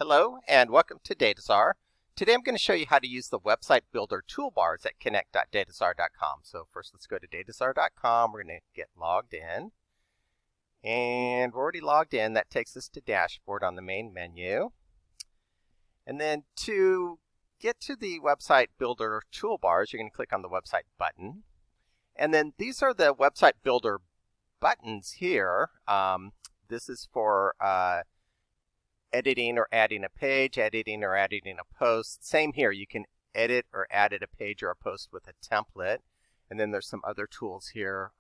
Hello and welcome to Dataczar. Today I'm going to show you how to use the website builder toolbars at connect.dataczar.com. So first let's go to dataczar.com. We're going to get logged in. And we're already logged in. That takes us to dashboard on the main menu. And then to get to the website builder toolbars, you're going to click on the website button. And then these are the website builder buttons here. This is for editing or adding a page, editing or adding a post. Same here, you can edit or add a page or a post with a template. And then there's some other tools here,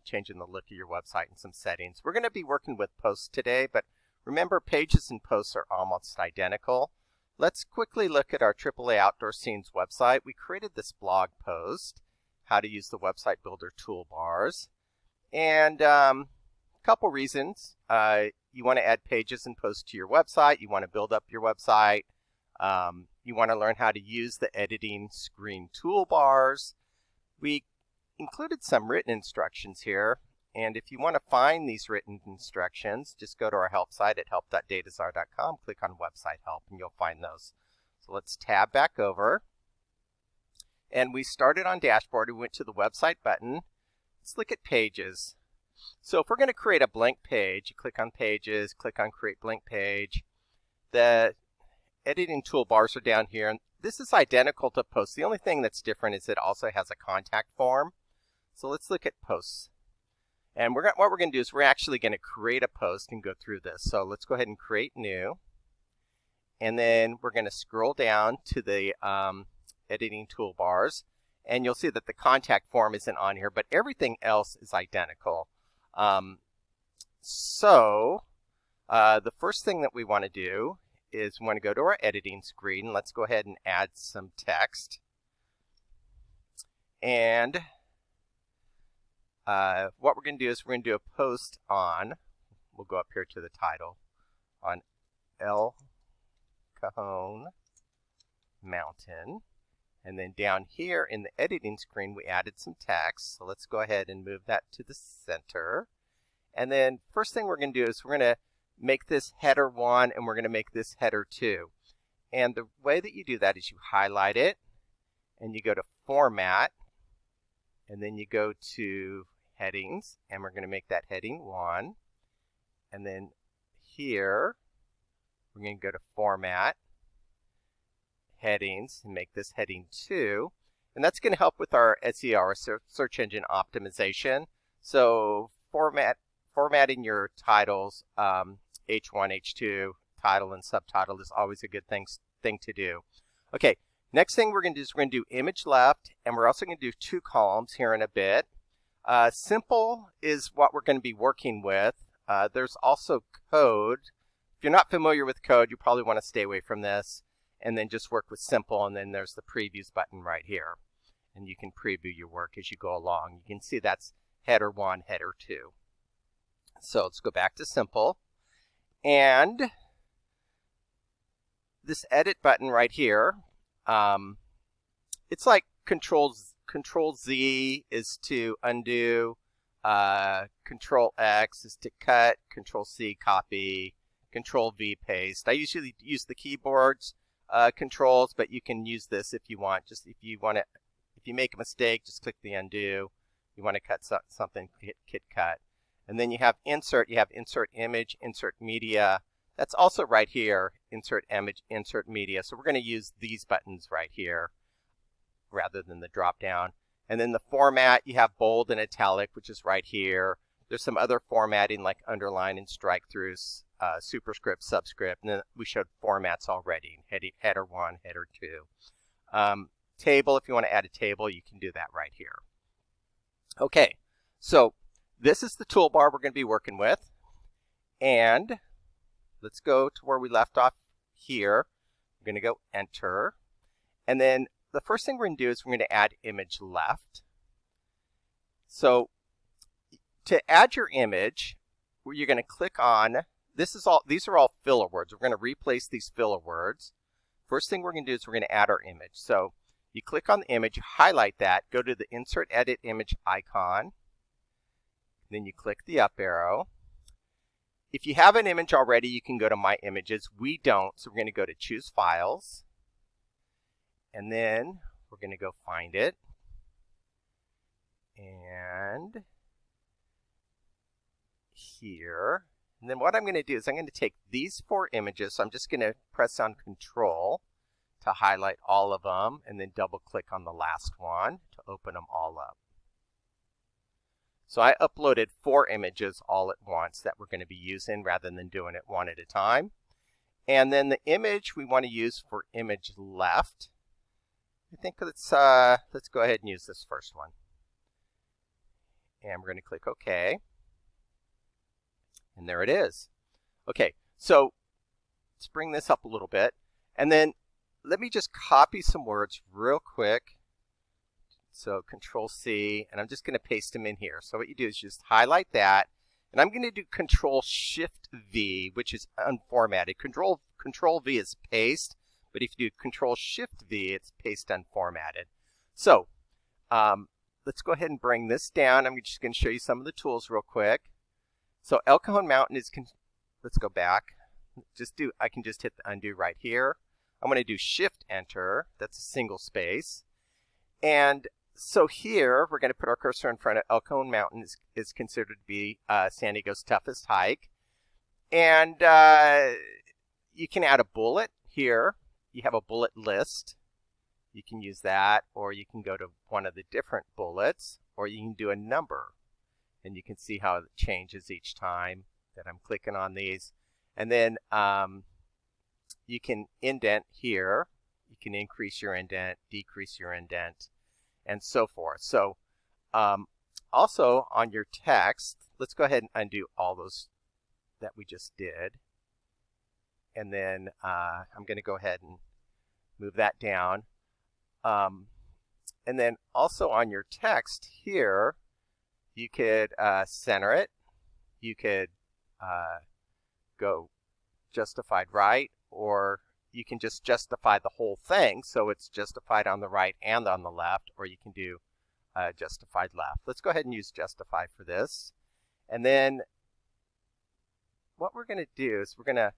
changing the look of your website and some settings. We're going to be working with posts today, but remember, pages and posts are almost identical. Let's quickly look at our AAA Outdoor Scenes website. We created this blog post, how to use the website builder toolbars. And a couple reasons. You want to add pages and posts to your website. You want to build up your website. You want to learn how to use the editing screen toolbars. We included some written instructions here. And if you want to find these written instructions, just go to our help site at help.dataczar.com, click on website help, and you'll find those. So let's tab back over. And we started on dashboard. We went to the website button. Let's look at pages. So if we're going to create a blank page, you click on pages, click on create blank page. The editing toolbars are down here. And this is identical to posts. The only thing that's different is it also has a contact form. So let's look at posts. And what we're going to do is we're actually going to create a post and go through this. So let's go ahead and create new. And then we're going to scroll down to the editing toolbars. And you'll see that the contact form isn't on here, but everything else is identical. The first thing that we want to do is we want to go to our editing screen. Let's go ahead and add some text. And what we're going to do is we're going to do a post on, we'll go up here to the title, on El Cajon Mountain. And then down here in the editing screen, we added some text. So let's go ahead and move that to the center. And then first thing we're going to do is we're going to make this header 1 and we're going to make this header 2. And the way that you do that is you highlight it and you go to Format. And then you go to Headings. And we're going to make that heading 1. And then here, we're going to go to Format, Headings, and make this heading 2. And that's going to help with our SEO, our search engine optimization. So formatting your titles, H1, H2, title, and subtitle is always a good thing to do. Okay, next thing we're going to do is we're going to do image left, and we're also going to do 2 columns here in a bit. Simple is what we're going to be working with. There's also code. If you're not familiar with code, you probably want to stay away from this. And then just work with simple, and then there's the previews button right here. And you can preview your work as you go along. You can see that's header 1, header 2. So let's go back to simple. And this edit button right here, it's like Control Z is to undo, Control X is to cut, Control C copy, Control V paste. I usually use the keyboards controls, but you can use this if you want. Just if you make a mistake, just click the undo. You want to cut something, hit cut. And then you have insert. You have insert image, insert media. That's also right here, insert image, insert media. So we're going to use these buttons right here rather than the drop down. And then the format, you have bold and italic, which is right here. There's some other formatting like underline and strike throughs, superscript, subscript, and then we showed formats already, header 1, header 2. Table, if you want to add a table, you can do that right here. Okay, so this is the toolbar we're going to be working with. And let's go to where we left off here. We're going to go enter. And then the first thing we're going to do is we're going to add image left. So to add your image, you're going to click on, these are all filler words. We're going to replace these filler words. First thing we're going to do is we're going to add our image. So you click on the image, highlight that, go to the Insert Edit Image icon. Then you click the up arrow. if you have an image already, you can go to My Images. We don't, so we're going to go to Choose Files. And then we're going to go find it. And here. And then what I'm going to do is I'm going to take these 4 images. So I'm just going to press on Control to highlight all of them, and then double click on the last one to open them all up. So I uploaded 4 images all at once that we're going to be using rather than doing it one at a time. And then the image we want to use for image left, I think let's go ahead and use this first one. And we're going to click OK. And there it is. Okay, so let's bring this up a little bit. And then let me just copy some words real quick. So Control C, and I'm just going to paste them in here. So what you do is just highlight that, and I'm going to do Control Shift V, which is unformatted. Control V is paste, but if you do Control Shift V, it's paste unformatted. So let's go ahead and bring this down. I'm just going to show you some of the tools real quick. So El Cajon Mountain is, let's go back. I can just hit the undo right here. I'm going to do Shift Enter. That's a single space. And so here, we're going to put our cursor in front of El Cajon Mountain. Is considered to be San Diego's toughest hike. And you can add a bullet here. You have a bullet list. You can use that, or you can go to one of the different bullets, or you can do a number. And you can see how it changes each time that I'm clicking on these. And then you can indent here. You can increase your indent, decrease your indent, and so forth. So also on your text, let's go ahead and undo all those that we just did. And then I'm going to go ahead and move that down. And then also on your text here, you could center it. You could go justified right, or you can just justify the whole thing so it's justified on the right and on the left, or you can do justified left. Let's go ahead and use justify for this. And then what we're going to do is we're going to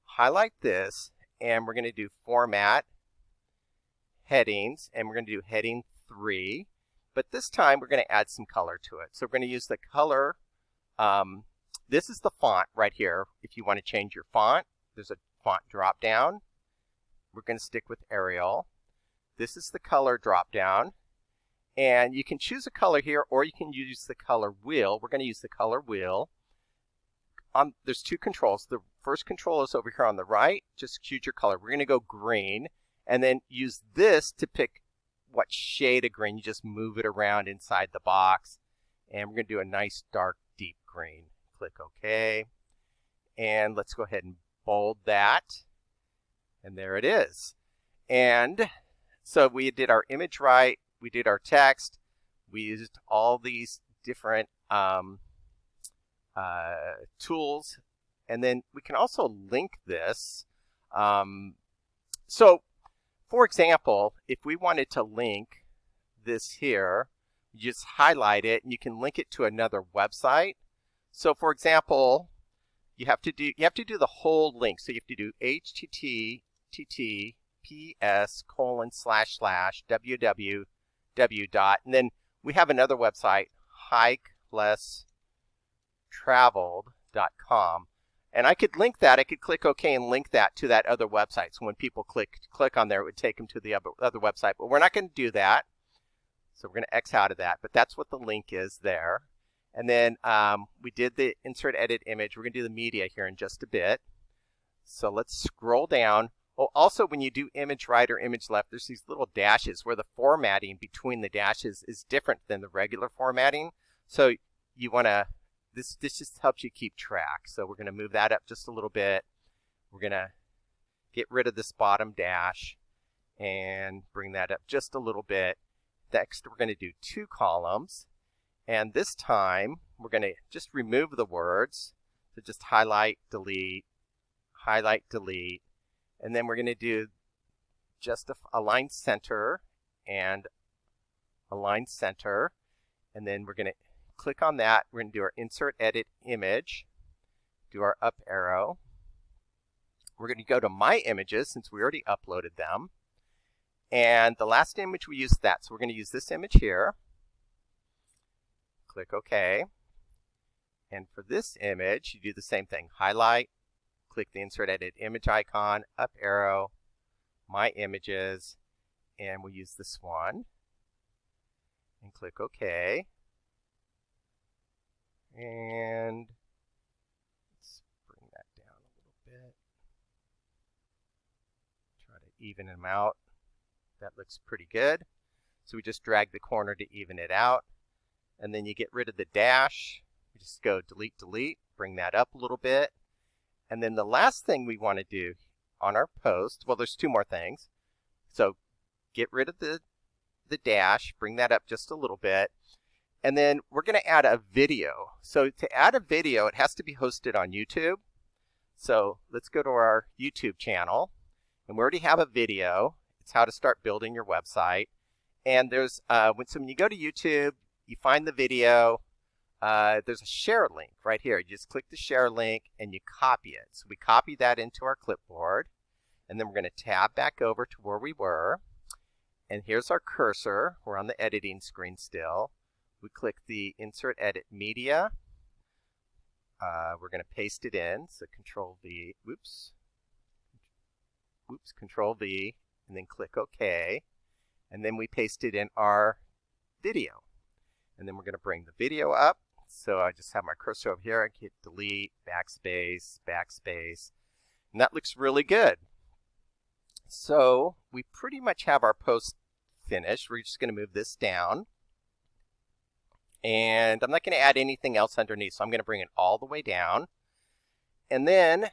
highlight this, and we're going to do Format, Headings, and we're going to do Heading 3. But this time we're going to add some color to it. So we're going to use the color. This is the font right here. If you want to change your font, there's a font drop down. We're going to stick with Arial. This is the color drop down. And you can choose a color here, or you can use the color wheel. We're going to use the color wheel. There's 2 controls. The first control is over here on the right. Just choose your color. We're going to go green, and then use this to pick what shade of green. You just move it around inside the box, and we're going to do a nice dark deep green. Click OK, and let's go ahead and bold that, and there it is. And so we did our image right, we did our text, we used all these different tools, and then we can also link this. So for example, if we wanted to link this here, you just highlight it and you can link it to another website. So for example, you have to do the whole link. So you have to do https://www. And then we have another website, hikelesstraveled.com. And I could link that. I could click OK and link that to that other website. So when people click on there, it would take them to the other website. But we're not going to do that. So we're going to X out of that. But that's what the link is there. And then we did the insert edit image. We're going to do the media here in just a bit. So let's scroll down. Oh, also when you do image right or image left, there's these little dashes where the formatting between the dashes is different than the regular formatting. So you want to, this just helps you keep track. So we're going to move that up just a little bit. We're going to get rid of this bottom dash and bring that up just a little bit. Next, we're going to do 2 columns. And this time, we're going to just remove the words. So just highlight, delete, and then we're going to do just align center and align center. And then we're going to click on that. We're going to do our insert edit image. do our up arrow. We're going to go to My Images since we already uploaded them. And the last image we used that, so we're going to use this image here. Click OK. And for this image, you do the same thing. Highlight, click the Insert Edit Image icon, up arrow, My Images, and we'll use this one. And click OK. And let's bring that down a little bit. Try to even them out. That looks pretty good. So we just drag the corner to even it out. And then you get rid of the dash. We just go delete, delete, bring that up a little bit. And then the last thing we want to do on our post, well, there's two more things. So get rid of the dash, bring that up just a little bit. And then we're going to add a video. So to add a video, it has to be hosted on YouTube. So let's go to our YouTube channel. And we already have a video. It's how to start building your website. And there's when you go to YouTube, you find the video. There's a share link right here. You just click the share link and you copy it. So we copy that into our clipboard. And then we're going to tab back over to where we were. And here's our cursor. We're on the editing screen still. We click the Insert Edit Media. We're going to paste it in. So Control V, Control V, and then click OK. And then we paste it in our video. And then we're going to bring the video up. So I just have my cursor over here. I hit delete, backspace, backspace. And that looks really good. So we pretty much have our post finished. We're just going to move this down. And I'm not going to add anything else underneath, so I'm going to bring it all the way down. And then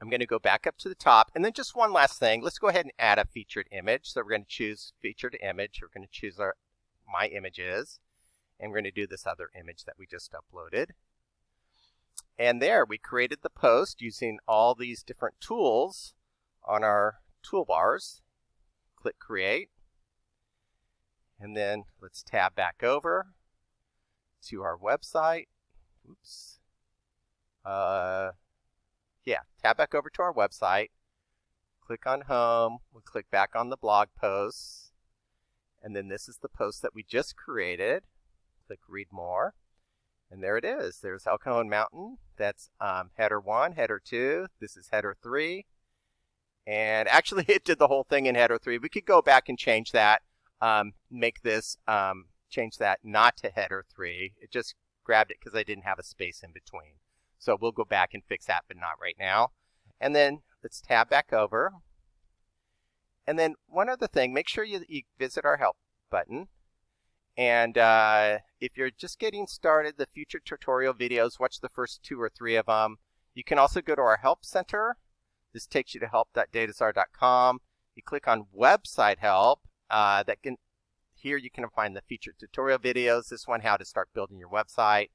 I'm going to go back up to the top. And then just one last thing. Let's go ahead and add a featured image. So we're going to choose featured image. We're going to choose our My Images. And we're going to do this other image that we just uploaded. And there, we created the post using all these different tools on our toolbars. Click Create. And then let's tab back over to our website. Tab back over to our website. Click on Home. We'll click back on the blog posts. And then this is the post that we just created. Click Read More. And there it is. There's El Cajon Mountain. That's header 1, header 2. This is header 3. And actually, it did the whole thing in header 3. We could go back and change that. Make this, change that not to header 3. It just grabbed it because I didn't have a space in between. So we'll go back and fix that, but not right now. And then let's tab back over. And then one other thing, make sure you visit our help button. And if you're just getting started, the future tutorial videos, watch the first 2 or 3 of them. You can also go to our help center. This takes you to help.dataczar.com. You click on website help. Here you can find the featured tutorial videos. This one, how to start building your website.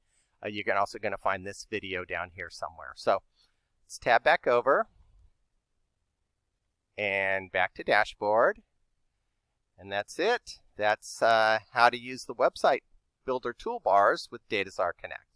You're also going to find this video down here somewhere. So let's tab back over and back to dashboard. And that's it. That's how to use the website builder toolbars with Dataczar Connect.